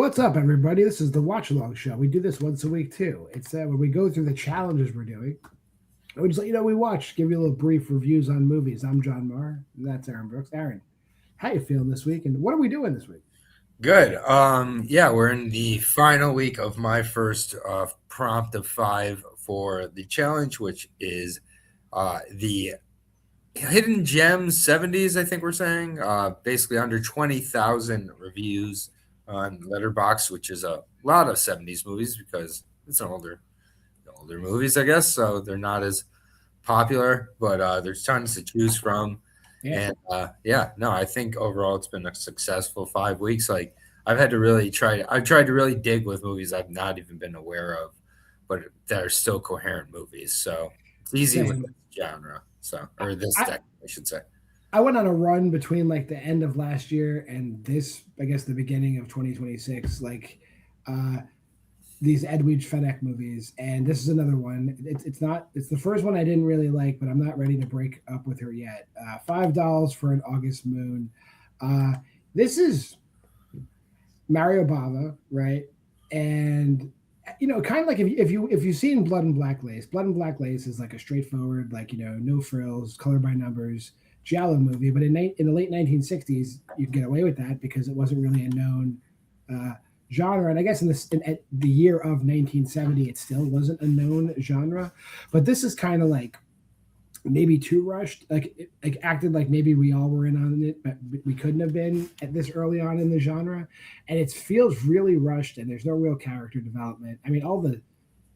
What's up, everybody? This is the Watchalong show. We do this once a week too. It's where we go through the challenges we're doing. And we just let you know we watch, give you a little brief reviews on movies. I'm John Maher, and that's Aaron Brooks. Aaron, how you feeling this week? And what are we doing this week? Good. Yeah, we're in the final week of my first prompt of 5 for the challenge, which is the Hidden Gems 70's, I think we're saying. Basically under 20,000 reviews on Letterboxd, which is a lot of 70's movies because it's older movies, I guess. So they're not as popular, but there's tons to choose from. Yeah. And I think overall it's been a successful 5 weeks. Like I've tried to really dig with movies I've not even been aware of, but that are still coherent movies. So it's easy with this genre. Or this deck, I should say. I went on a run between like the end of last year and this, I guess, the beginning of 2026. These Edwidge Fenech movies, and this is another one. It's the first one I didn't really like, but I'm not ready to break up with her yet. $5 for an August Moon. This is Mario Bava, right? And kind of like if you've seen Blood and Black Lace. Blood and Black Lace is like a straightforward, no frills, color by numbers giallo movie. But in the late 1960s, you could get away with that because it wasn't really a known genre. And I guess at the year of 1970, it still wasn't a known genre. But this is kind of like maybe too rushed, like acted like maybe we all were in on it, but we couldn't have been at this early on in the genre. And it feels really rushed, and there's no real character development. I mean,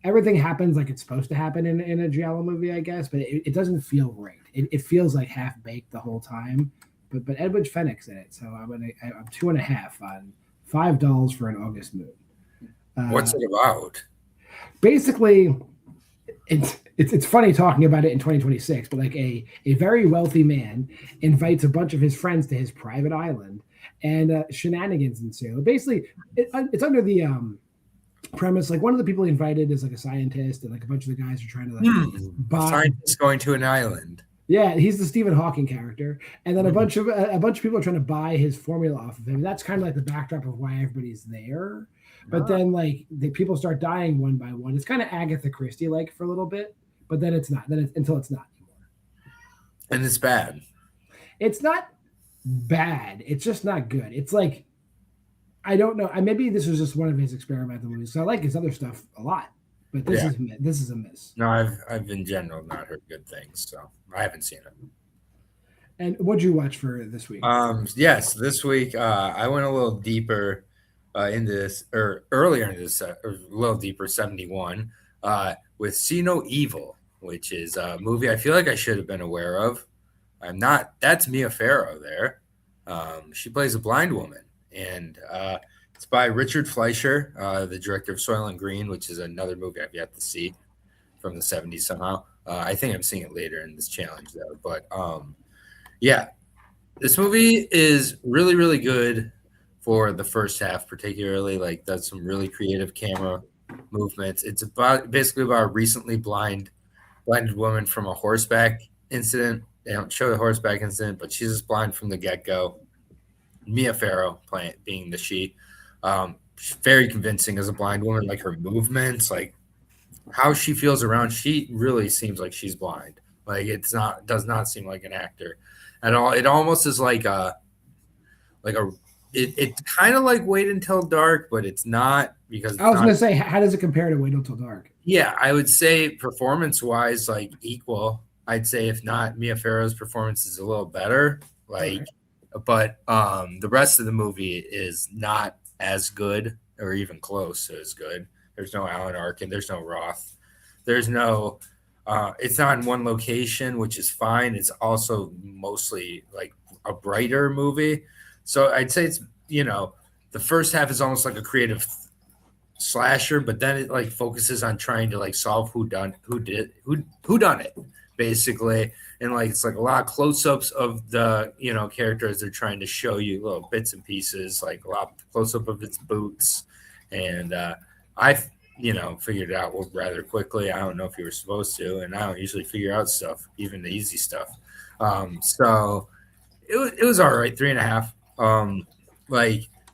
everything happens like it's supposed to happen in a giallo movie, I guess, but it doesn't feel right. It feels like half baked the whole time. But Edwidge Fenech's in it, so I'm 2.5 on $5 for an August Moon. What's it about? Basically, it's funny talking about it in 2026, but like a very wealthy man invites a bunch of his friends to his private island, and shenanigans ensue. Basically, it's under the premise, like one of the people he invited is like a scientist, and like a bunch of the guys are trying to buy. Scientist going to an island. Yeah, he's the Stephen Hawking character, and then a bunch of people are trying to buy his formula off of him. That's kind of like the backdrop of why everybody's there. But then, like, the people start dying one by one. It's kind of Agatha Christie like for a little bit, but then it's not. Until it's not anymore. And it's bad. It's not bad. It's just not good. It's like, I don't know. Maybe this was just one of his experimental movies. So I like his other stuff a lot. But this is a miss. No, I've in general not heard good things, so I haven't seen it. And what'd you watch for this week? Yes, this week I went a little deeper into this, or earlier into this, a little deeper, 71, with See No Evil, which is a movie I feel like I should have been aware of. I'm not. That's Mia Farrow there. She plays a blind woman, and it's by Richard Fleischer, the director of Soylent Green, which is another movie I've yet to see from the 70's somehow. I think I'm seeing it later in this challenge, though. But, this movie is really, really good for the first half, particularly. Like, does some really creative camera movements. It's basically about a recently blinded woman from a horseback incident. They don't show the horseback incident, but she's just blind from the get-go. Mia Farrow being the she. She's very convincing as a blind woman, like her movements, like how she feels around. She really seems like she's blind. Like does not seem like an actor at all. It almost is it's kind of like Wait Until Dark, but it's not, because I was going to say, how does it compare to Wait Until Dark? Yeah, I would say performance-wise, like equal. I'd say if not, Mia Farrow's performance is a little better. But the rest of the movie is not as good or even close to as good. There's no Alan Arkin. There's no Roth. There's no it's not in one location, which is fine. It's also mostly like a brighter movie. So I'd say it's, the first half is almost like a creative slasher, but then it like focuses on trying to like solve who done it, basically. And like it's like a lot of close-ups of the characters. They're trying to show you little bits and pieces, like a lot of close-up of its boots. And I figured it out rather quickly. I don't know if you were supposed to, and I don't usually figure out stuff, even the easy stuff. So it was all right, 3.5.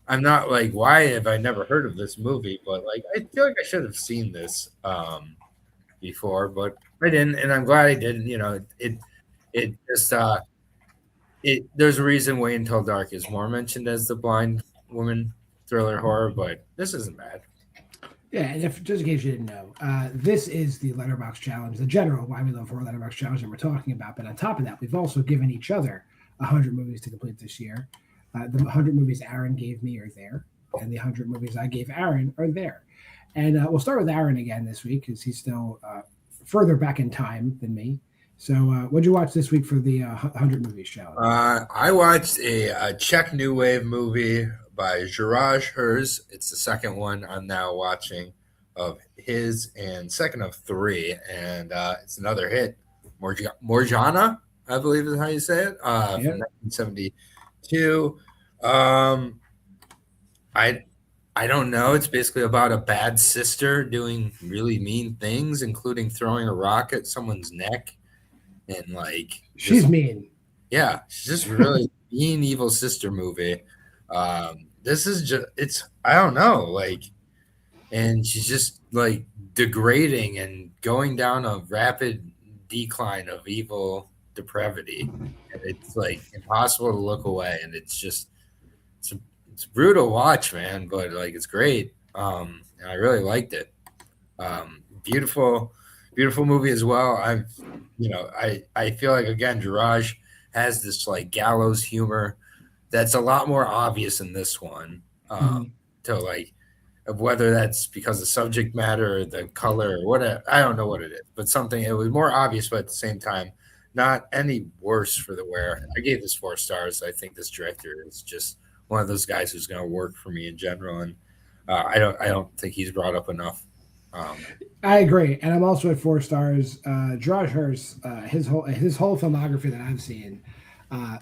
I'm not like, why have I never heard of this movie? But like, I feel like I should have seen this before, but I didn't, and I'm glad I didn't. You know, it just there's a reason Wait Until Dark is more mentioned as the blind woman thriller horror, but this isn't bad. Yeah, and if just in case you didn't know, this is the Letterboxd challenge, the general Why We Love Horror Letterboxd challenge that we're talking about. But on top of that, we've also given each other 100 movies to complete this year. The 100 movies Aaron gave me are there, and the 100 movies I gave Aaron are there. And we'll start with Aaron again this week because he's still further back in time than me. So, what'd you watch this week for the 100 movies challenge? I watched a Czech New Wave movie by Jiraj Hers. It's the second one I'm now watching of his, and second of three, and it's another hit. Morjana, I believe is how you say it, from 1972. I don't know. It's basically about a bad sister doing really mean things, including throwing a rock at someone's neck. And like she's mean. Yeah, she's just really mean, evil sister movie. This is just I don't know, like, and she's just like degrading and going down a rapid decline of evil depravity. And it's like impossible to look away, and it's brutal to watch, man, but like it's great. And I really liked it. Beautiful movie as well. I feel like again Jiraj has this like gallows humor that's a lot more obvious in this one. To like whether that's because of subject matter or the color or whatever, I don't know what it is, but something it was more obvious, but at the same time, not any worse for the wear. I gave this 4 stars. I think this director is just one of those guys who's going to work for me in general, and I don't think he's brought up enough. I agree, and I'm also at 4 stars. Jiraj Hers, his whole filmography that I've seen,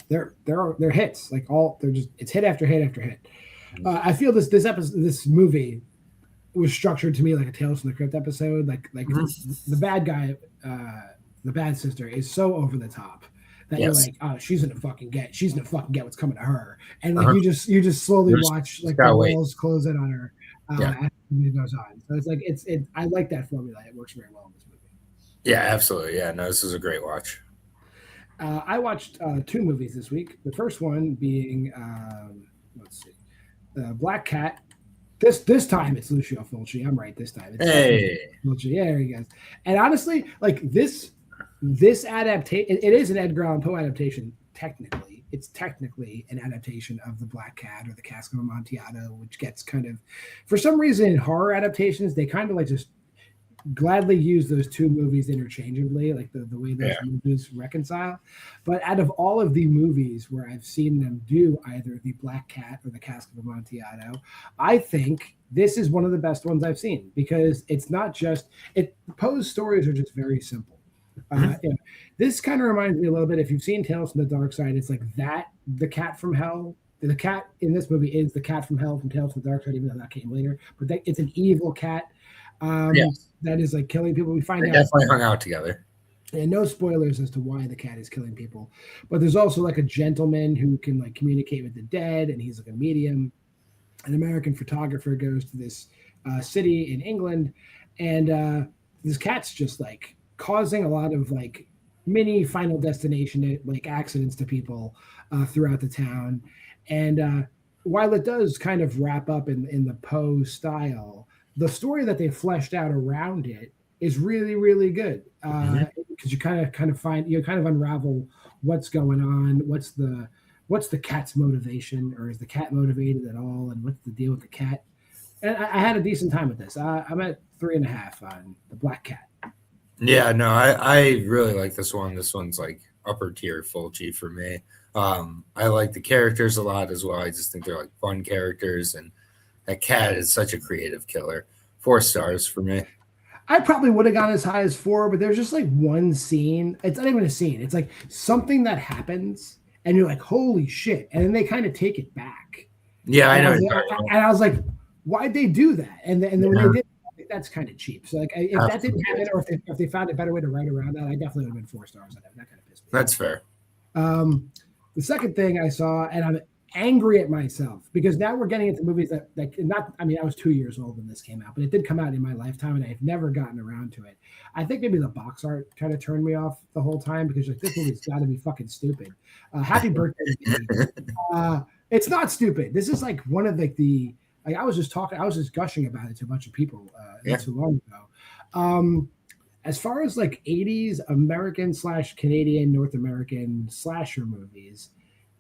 they're hits. Like it's hit after hit after hit. I feel this movie was structured to me like a Tales from the Crypt episode. Like the bad guy, the bad sister is so over the top that you're like, oh, she's gonna fucking get what's coming to her, and like you just slowly watch like the walls close in on her. As the movie goes on. So it's like I like that formula. It works very well in this movie. Yeah, absolutely. Yeah, no, this is a great watch. I watched 2 movies this week. The first one being let's see, Black Cat. This time it's Lucio Fulci. I'm right this time. Hey, Fulci. Yeah, there he goes. And honestly, like this adaptation, it is an Edgar Allan Poe adaptation. Technically, it's technically an adaptation of the Black Cat or the Cask of Amontillado, which gets kind of, for some reason, in horror adaptations, they kind of like just gladly use those 2 movies interchangeably, like the way those movies reconcile. But out of all of the movies where I've seen them do either the Black Cat or the Cask of Amontillado, I think this is one of the best ones I've seen because it's not just Poe's stories are just very simple. This kind of reminds me a little bit, if you've seen Tales from the Dark Side, it's like that the cat from hell. The cat in this movie is the cat from hell from Tales from the Dark Side, even though that came later. But it's an evil cat that is like killing people. We find out definitely hung out together. And no spoilers as to why the cat is killing people. But there's also like a gentleman who can like communicate with the dead, and he's like a medium. An American photographer goes to this city in England, and this cat's just like causing a lot of like mini Final Destination like accidents to people throughout the town. And while it does kind of wrap up in the Poe style, the story that they fleshed out around it is really, really good. Because you kind of unravel what's going on, what's the cat's motivation, or is the cat motivated at all, and what's the deal with the cat. And I had a decent time with this. I'm at 3.5 on the Black Cat. Yeah, no, I really like this one. This one's like upper tier Fulci for me. I like the characters a lot as well. I just think they're like fun characters, and that cat is such a creative killer. 4 stars for me. I probably would have gone as high as 4, but there's just like one scene. It's not even a scene. It's like something that happens, and you're like, holy shit. And then they kind of take it back. Yeah, I know. And I was like, why'd they do that? And then when they did, that's kind of cheap. So like, if that didn't happen, or if they found a better way to write around that, I definitely would have been 4 stars on that. That kind of pissed me off. That's fair. The second thing I saw, and I'm angry at myself because now we're getting into movies that not. I mean, I was 2 years old when this came out, but it did come out in my lifetime, and I've never gotten around to it. I think maybe the box art kind of turned me off the whole time because like this movie's got to be fucking stupid. Happy Birthday to Me. It's not stupid. This is like one of the like I was just gushing about it to a bunch of people not too long ago. As far as like 80s American / Canadian North American slasher movies,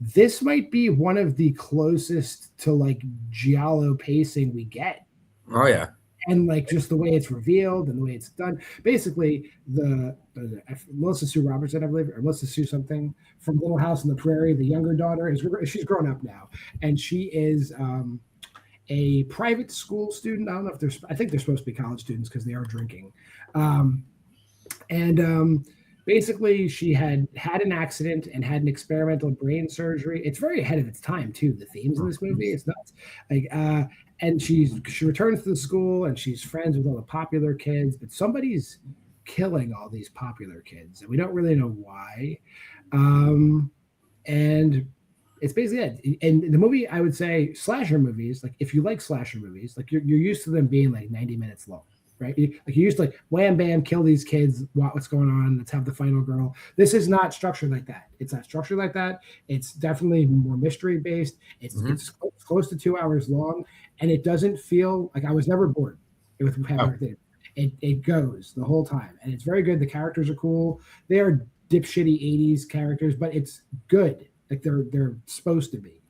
this might be one of the closest to like giallo pacing we get. Oh yeah. And like just the way it's revealed and the way it's done. Basically, the Melissa Sue Robertson, I believe, or Melissa Sue something from Little House on the Prairie, the younger daughter, she's grown up now, and she is a private school student. I don't know if I think they're supposed to be college students because they are drinking. Basically, she had an accident and had an experimental brain surgery. It's very ahead of its time too. The themes in this movie, it's nuts. Like, and she returns to the school and she's friends with all the popular kids, but somebody's killing all these popular kids, and we don't really know why. And it's basically it. And the movie, I would say, slasher movies. Like, if you like slasher movies, like you're used to them being like 90 minutes long. Right, like you used to like wham bam, kill these kids. What's going on? Let's have the final girl. This is not structured like that. It's not structured like that. It's definitely more mystery based. It's close to 2 hours long, and it doesn't feel like I was never bored with Happy Birthday. It goes the whole time, and it's very good. The characters are cool. They are dipshitty 80s characters, but it's good. Like they're supposed to be.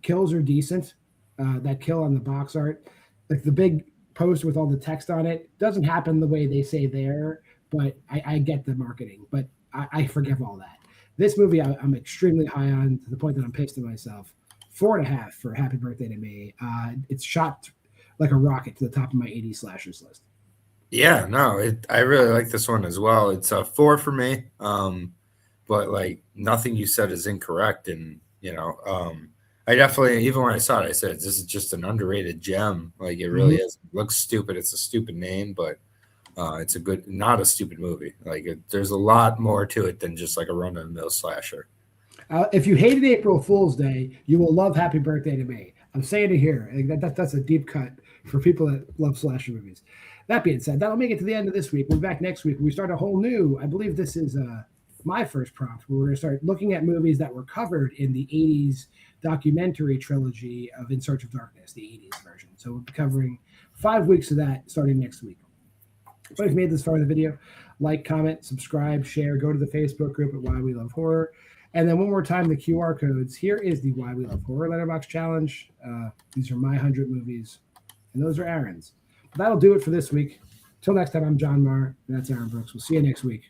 Kills are decent. That kill on the box art, like the big post with all the text on it, doesn't happen the way they say there, but I get the marketing, but I forgive all that. This movie I'm extremely high on, to the point that I'm pissed at myself. 4.5 for Happy Birthday to Me. It's shot like a rocket to the top of my 80 slashers list. Yeah, no, I really like this one as well. It's a 4 for me, but like nothing you said is incorrect, and I definitely, even when I saw it, I said, this is just an underrated gem. Like, it really is. It looks stupid. It's a stupid name, but it's not a stupid movie. Like, there's a lot more to it than just like a run-of-the-mill slasher. If you hated April Fool's Day, you will love Happy Birthday to Me. I'm saying it here. That's a deep cut for people that love slasher movies. That being said, that'll make it to the end of this week. We'll be back next week. We start a whole new, I believe this is my first prompt, where we're going to start looking at movies that were covered in the 80s documentary trilogy of In Search of Darkness, the 80s version. So we'll be covering 5 weeks of that starting next week. So if you made this far in the video, like, comment, subscribe, share, go to the Facebook group at Why We Love Horror. And then one more time, the QR codes. Here is the Why We Love Horror Letterboxd challenge. These are my 100 movies, and those are Aaron's. That'll do it for this week. Till next time, I'm John Maher, and that's Aaron Brooks. We'll see you next week.